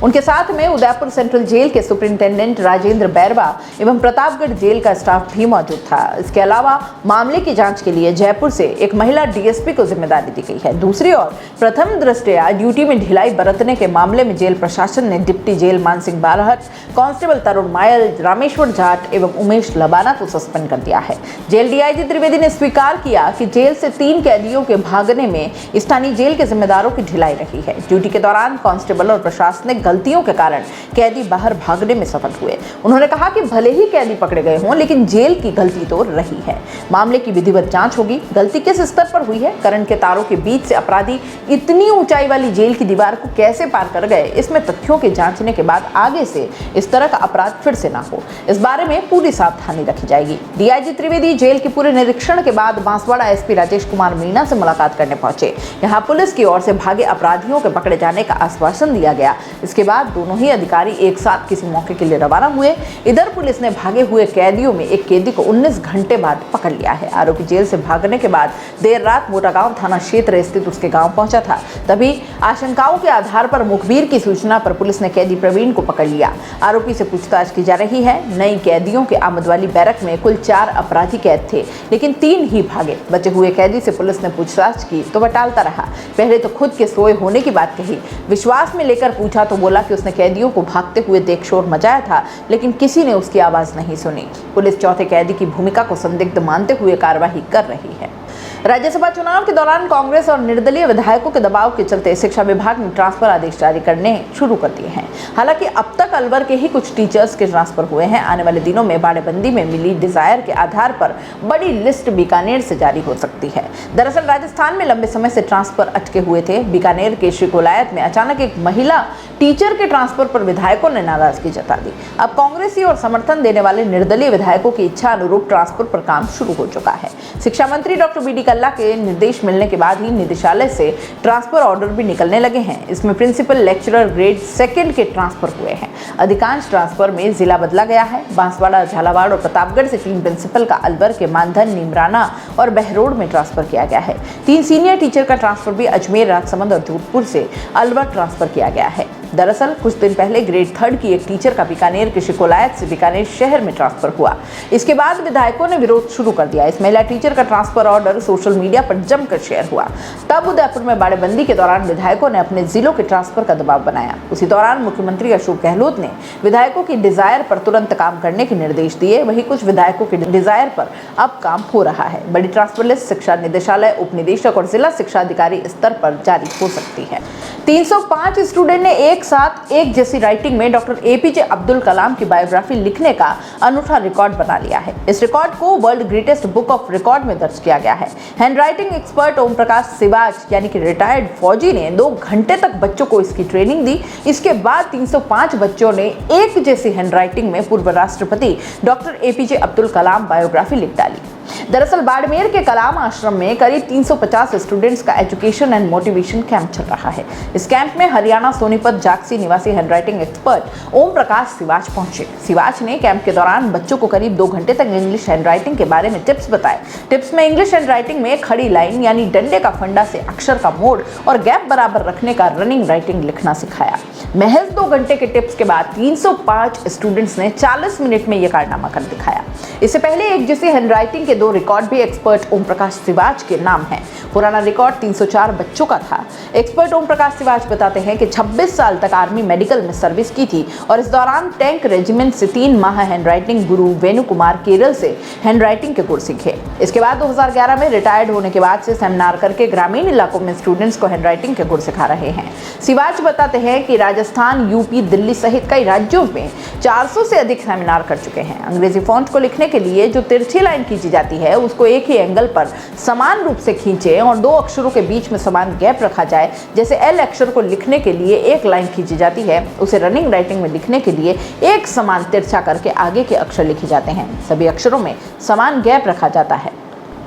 उनके साथ में उदयपुर सेंट्रल जेल के सुपरिंटेंडेंट राजेंद्र बैरवा एवं प्रतापगढ़ जेल का स्टाफ भी मौजूद था। इसके अलावा मामले की जांच के लिए जयपुर से एक महिला डीएसपी को जिम्मेदारी दी गई है। दूसरी ओर प्रथम दृष्टया ड्यूटी में ढिलाई बरतने के मामले में जेल प्रशासन ने डिप्टी जेल मानसिंह बालहट, कांस्टेबल तरुण मायल, रामेश्वर जाट एवं उमेश लबाना को सस्पेंड कर दिया है। जेल डीआईजी त्रिवेदी ने स्वीकार किया कि जेल से 3 कैदियों के भागने में स्थानीय जेल के जिम्मेदारों की ढिलाई रही है। ड्यूटी के दौरान कांस्टेबल और प्रशासनिक गलतियों के कारण कैदी बाहर भागने में सफल हुए। उन्होंने कहा कि भले ही कैदी पकड़े गए हों, लेकिन जेल की गलती तो रही है। मामले की विधिवत जांच होगी। गलती किस स्तर पर हुई है, करंट के तारों के बीच से अपराधी इतनी ऊंचाई वाली जेल की दीवार को कैसे पार कर गए, इसमें तथ्यों के जांचने के बाद आगे से इस तरह का अपराध फिर से ना हो, इस बारे में पूरी सावधानी रखी जाएगी। डीआईजी त्रिवेदी जेल के पूरे निरीक्षण के बाद बांसवाड़ा एसपी राजेश कुमार मीणा से मुलाकात करने पहुंचे। यहां पुलिस की ओर से भागे अपराधियों के पकड़े जाने का आश्वासन दिया गया। इसके बाद दोनों ही अधिकारी एक साथ किसी मौके के लिए रवाना हुए। इधर पुलिस ने भागे हुए कैदियों में एक कैदी को 19 घंटे बाद पकड़ लिया है। आरोपी जेल से भागने के बाद देर रात मोटागांव थाना क्षेत्र स्थित उसके गांव पहुंचा था। तभी आशंकाओं के आधार पर मुखबिर की सूचना पर पुलिस ने कैदी प्रवीण को पकड़ लिया। आरोपी से पूछताछ की जा रही है। नई कैदियों के आमद वाली बैरक में कुल 4 अपराधी कैद थे, लेकिन 3 ही भागे। बचे हुए कैदी से पुलिस ने पूछताछ की तो वह टालता रहा। पहले तो खुद के सोए होने की बात कही। विश्वास में लेकर पूछा तो बोला कि उसने कैदियों को भागते हुए देख शोर मचाया था, लेकिन किसी ने उसकी आवाज नहीं सुनी। पुलिस चौथे कैदी की भूमिका को संदिग्ध मानते हुए कार्रवाई कर रही है। राज्यसभा चुनाव के दौरान कांग्रेस और निर्दलीय विधायकों के दबाव के चलते शिक्षा विभाग ने ट्रांसफर आदेश जारी करने शुरू कर दिए हैं। हालांकि अब तक अलवर के ही कुछ टीचर्स के ट्रांसफर हुए हैं। आने वाले दिनों में बाड़ेबंदी में मिली डिजायर के आधार पर बड़ी लिस्ट बीकानेर से जारी हो सकती है। दरअसल राजस्थान में लंबे समय से ट्रांसफर अटके हुए थे। बीकानेर के श्रीकोलायत में अचानक एक महिला टीचर के ट्रांसफर पर विधायकों ने नाराजगी जता दी। अब कांग्रेसी और समर्थन देने वाले निर्दलीय विधायकों की इच्छा अनुरूप ट्रांसफर पर काम शुरू हो चुका है। शिक्षा मंत्री डॉक्टर बी डी कल्ला के निर्देश मिलने के बाद ही निदेशालय से ट्रांसफर ऑर्डर भी निकलने लगे हैं। इसमें प्रिंसिपल लेक्चरर ग्रेड 2 के ट्रांसफर हुए हैं। अधिकांश ट्रांसफर में जिला बदला गया है। बांसवाड़ा, झालावाड़ और प्रतापगढ़ से 3 प्रिंसिपल का अलवर के मानधन, नीमराना और बहरोड में ट्रांसफर किया गया है। 3 सीनियर टीचर का ट्रांसफर भी अजमेर, राजसमंद और जोधपुर से अलवर ट्रांसफर किया गया है। दरअसल कुछ दिन पहले ग्रेड 3 की एक टीचर का बीकानेर के श्रीकोलायत से बीकानेर शहर में ट्रांसफर हुआ। इसके बाद विधायकों ने विरोध शुरू कर दिया। इस महिला टीचर का ट्रांसफर ऑर्डर सोशल मीडिया पर जमकर शेयर हुआ। तब उदयपुर में बाड़ेबंदी के दौरान विधायकों ने अपने जिलों के ट्रांसफर का दबाव बनाया। उसी दौरान मुख्यमंत्री अशोक गहलोत ने विधायकों की डिजायर पर तुरंत काम करने के निर्देश दिए। वहीं कुछ विधायकों की डिजायर पर अब काम हो रहा है। बड़ी ट्रांसफर लिस्ट शिक्षा निदेशालय, उप निदेशक और जिला शिक्षा अधिकारी स्तर पर जारी हो सकती है। 305 स्टूडेंट ने एक साथ एक जैसी राइटिंग में डॉक्टर एपीजे अब्दुल कलाम की बायोग्राफी लिखने का अनूठा रिकॉर्ड बना लिया है। इस रिकॉर्ड को world greatest book of record में दर्ज किया गया है। हैंडराइटिंग एक्सपर्ट ओम प्रकाश सिवाच यानी कि रिटायर्ड फौजी ने 2 घंटे तक बच्चों को इसकी ट्रेनिंग दी। इसके बाद 305 बच्चों ने एक जैसी हैंडराइटिंग में पूर्व राष्ट्रपति doctor APJ Abdul Kalam biography लिख डाली। दरअसल बाड़मेर के कलाम आश्रम में करीब 350 स्टूडेंट्स का एजुकेशन एंड मोटिवेशन कैंप चल रहा है। इस कैंप में हरियाणा सोनीपत जागसी निवासी हैंडराइटिंग एक्सपर्ट ओम प्रकाश सिवाच पहुंचे। सिवाच ने कैंप के दौरान बच्चों को करीब 2 घंटे तक इंग्लिश हैंडराइटिंग के बारे में टिप्स बताए। टिप्स में इंग्लिश हैंडराइटिंग में खड़ी लाइन यानी डंडे का फंडा से अक्षर का मोड़ और गैप बराबर रखने का रनिंग राइटिंग लिखना सिखाया। महज 2 घंटे के टिप्स के बाद 305 स्टूडेंट्स ने 40 मिनट में यह कारनामा कर दिखाया। इससे पहले एक जैसी हैंडराइटिंग के 2 रिकॉर्ड भी एक्सपर्ट ओम प्रकाश सिवाच के नाम है। पुराना रिकॉर्ड 304 बच्चों का था। एक्सपर्ट ओम प्रकाश सिवाच बताते हैं कि 26 साल तक आर्मी मेडिकल में सर्विस की थी और इस दौरान टैंक रेजिमेंट से 3 माह हैंडराइटिंग गुरु वेणु कुमार केरल से हैंडराइटिंग के गुर सीखे। इसके बाद 2011 में रिटायर्ड होने के बाद से सेमिनार करके ग्रामीण इलाकों में स्टूडेंट्स को हैंडराइटिंग के गुर सिखा रहे हैं। सिवाच बताते हैं कि राजस्थान, यूपी, दिल्ली सहित कई राज्यों में 400 से अधिक सेमिनार कर चुके हैं। अंग्रेजी फॉन्ट को लिखने के लिए जो तिरछी लाइन खींची जाती है उसको एक ही एंगल पर समान रूप से खींचे और 2 अक्षरों के बीच में समान गैप रखा जाए। जैसे एल अक्षर को लिखने के लिए एक लाइन खींची जाती है, उसे रनिंग राइटिंग में लिखने के लिए एक समान तिरछा करके आगे के अक्षर लिखे जाते हैं। सभी अक्षरों में समान गैप रखा जाता है।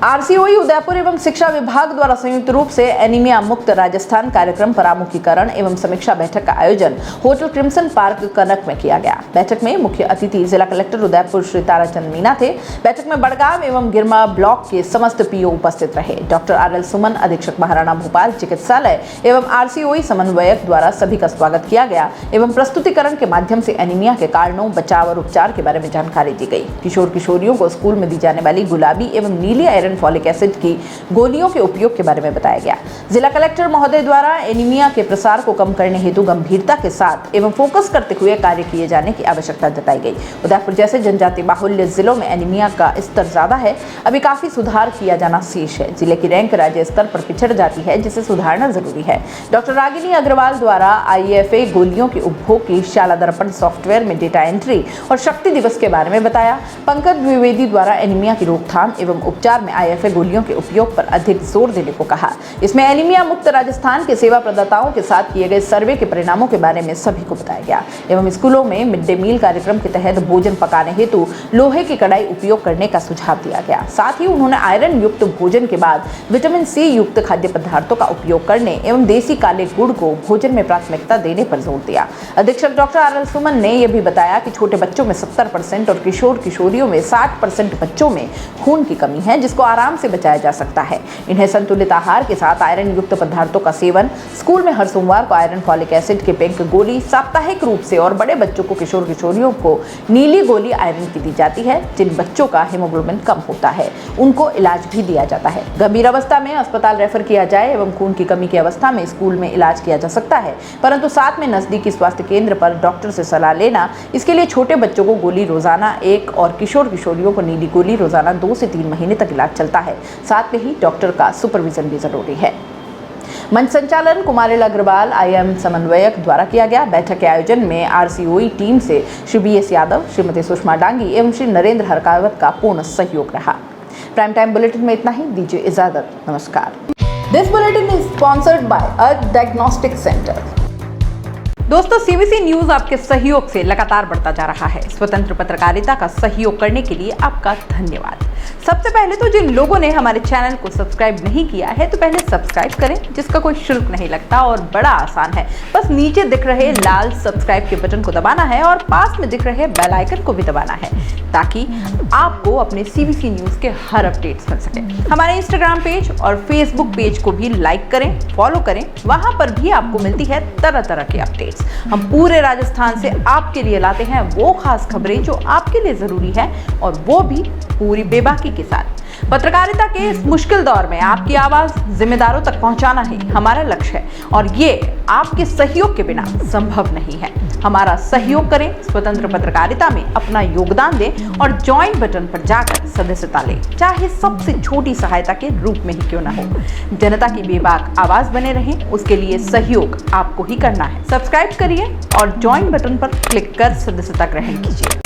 आरसीओई उदयपुर एवं शिक्षा विभाग द्वारा संयुक्त रूप से एनीमिया मुक्त राजस्थान कार्यक्रम परामुखीकरण एवं समीक्षा बैठक का आयोजन होटल क्रिम्सन पार्क कनक में किया गया। बैठक में मुख्य अतिथि जिला कलेक्टर उदयपुर श्री ताराचंद मीना थे। बैठक में बड़गांव एवं गिरमा ब्लॉक के समस्त पीओ उपस्थित रहे। डॉक्टर RL सुमन, अधीक्षक महाराणा भोपाल चिकित्सालय एवं आरसीओई समन्वयक द्वारा सभी का स्वागत किया गया एवं प्रस्तुतिकरण के माध्यम से एनीमिया के कारणों, बचाव और उपचार के बारे में जानकारी दी गई। किशोर किशोरियों को स्कूल में दी जाने वाली गुलाबी एवं नीली आयरन फॉलिक एसिड की गोलियों के उपयोग के बारे में बताया गया। जिला कलेक्टर महोदय द्वारा एनीमिया के प्रसार को कम करने हेतु गंभीरता के साथ एवं फोकस करते हुए कार्य किए जाने की आवश्यकता जताई गई। उदयपुर जैसे जनजाति बाहुल्य जिलों में एनीमिया का स्तर ज्यादा है, अभी काफी सुधार किया जाना शेष है। जिले की रैंक राज्य स्तर पर पिछड़ जाती है, जिसे सुधारना जरूरी है। डॉक्टर रागिनी अग्रवाल द्वारा IFA गोलियों के उपभोग की शाला दर्पण सॉफ्टवेयर में डेटा एंट्री और शक्ति दिवस के बारे में बताया। पंकज द्विवेदी द्वारा एनीमिया की रोकथाम एवं उपचार में IFA गोलियों के उपयोग पर अधिक जोर देने को कहा। इसमें एनीमिया मुक्त राजस्थान के सेवा प्रदाताओं के साथ किए गए सर्वे के परिणामों के बारे में सभी को बताया गया एवं स्कूलों में मिड डे मील कार्यक्रम के तहत भोजन पकाने हेतु लोहे की कढ़ाई उपयोग करने का सुझाव दिया गया। साथ ही उन्होंने आयरन युक्त भोजन के बाद विटामिन C युक्त खाद्य पदार्थों का उपयोग करने एवं देसी काले गुड़ को भोजन में प्राथमिकता देने पर जोर दिया। अधीक्षक डॉक्टर RL सुमन ने यह भी बताया कि छोटे बच्चों में 70% और किशोर किशोरियों में 60% बच्चों में खून की कमी है, जिसको आराम से बचाया जा सकता है। इन्हें संतुलित आहार के साथ आयरन युक्त पदार्थों का सेवन, स्कूल में हर सोमवार को आयरन फॉलिक एसिड के पिंक गोली साप्ताहिक रूप से और बड़े बच्चों को, किशोर किशोरियों को नीली गोली आयरन की दी जाती है। जिन बच्चों का हीमोग्लोबिन कम होता है उनको इलाज भी दिया जाता है। गंभीर अवस्था में अस्पताल रेफर किया जाए एवं खून की कमी की अवस्था में स्कूल में इलाज किया जा सकता है, परंतु साथ में नजदीकी स्वास्थ्य केंद्र पर डॉक्टर से सलाह लेना। इसके लिए छोटे बच्चों को गोली रोजाना 1 और किशोर किशोरियों को नीली गोली रोजाना 2 से 3 महीने तक इलाज चलता है। साथ में ही डॉक्टर का सुपरविजन भी जरूरी है। मंच संचालन कुमारिल अग्रवाल IIM समन्वयक द्वारा किया गया। बैठक के आयोजन में आरसीओई टीम से श्री BS यादव, श्रीमती सुषमा डांगी एवं श्री नरेंद्र हरकावत का पूर्ण सहयोग रहा। प्राइम टाइम बुलेटिन में इतना ही। दीजिए इजाजत। नमस्कार। This bulletin is sponsored by earth diagnostic centre. दोस्तों, CBC न्यूज आपके सहयोग से लगातार बढ़ता जा रहा है। स्वतंत्र पत्रकारिता का सहयोग करने के लिए आपका धन्यवाद। सबसे पहले तो जिन लोगों ने हमारे चैनल को सब्सक्राइब नहीं किया है, तो पहले सब्सक्राइब करें, जिसका कोई शुल्क नहीं लगता और बड़ा आसान है। बस नीचे दिख रहे लाल सब्सक्राइब के बटन को दबाना है और पास में दिख रहे बेल आइकन को भी दबाना है, ताकि आपको अपने CBC न्यूज के हर अपडेट्स मिल सके। हमारे इंस्टाग्राम पेज और फेसबुक पेज को भी लाइक करें, फॉलो करें। वहां पर भी आपको मिलती है तरह तरह की अपडेट्स। हम पूरे राजस्थान से आपके लिए लाते हैं वो खास खबरें जो आपके लिए जरूरी है, और वो भी पूरी बेबाकी के साथ। पत्रकारिता के इस मुश्किल दौर में आपकी आवाज जिम्मेदारों तक पहुंचाना ही हमारा लक्ष्य है, और ये आपके सहयोग के बिना संभव नहीं है। हमारा सहयोग करें, स्वतंत्र पत्रकारिता में अपना योगदान दें और ज्वाइन बटन पर जाकर सदस्यता लें, चाहे सबसे छोटी सहायता के रूप में ही क्यों ना हो। जनता की बेबाक आवाज बने रहें, उसके लिए सहयोग आपको ही करना है। सब्सक्राइब करिए और ज्वाइन बटन पर क्लिक कर सदस्यता ग्रहण कीजिए।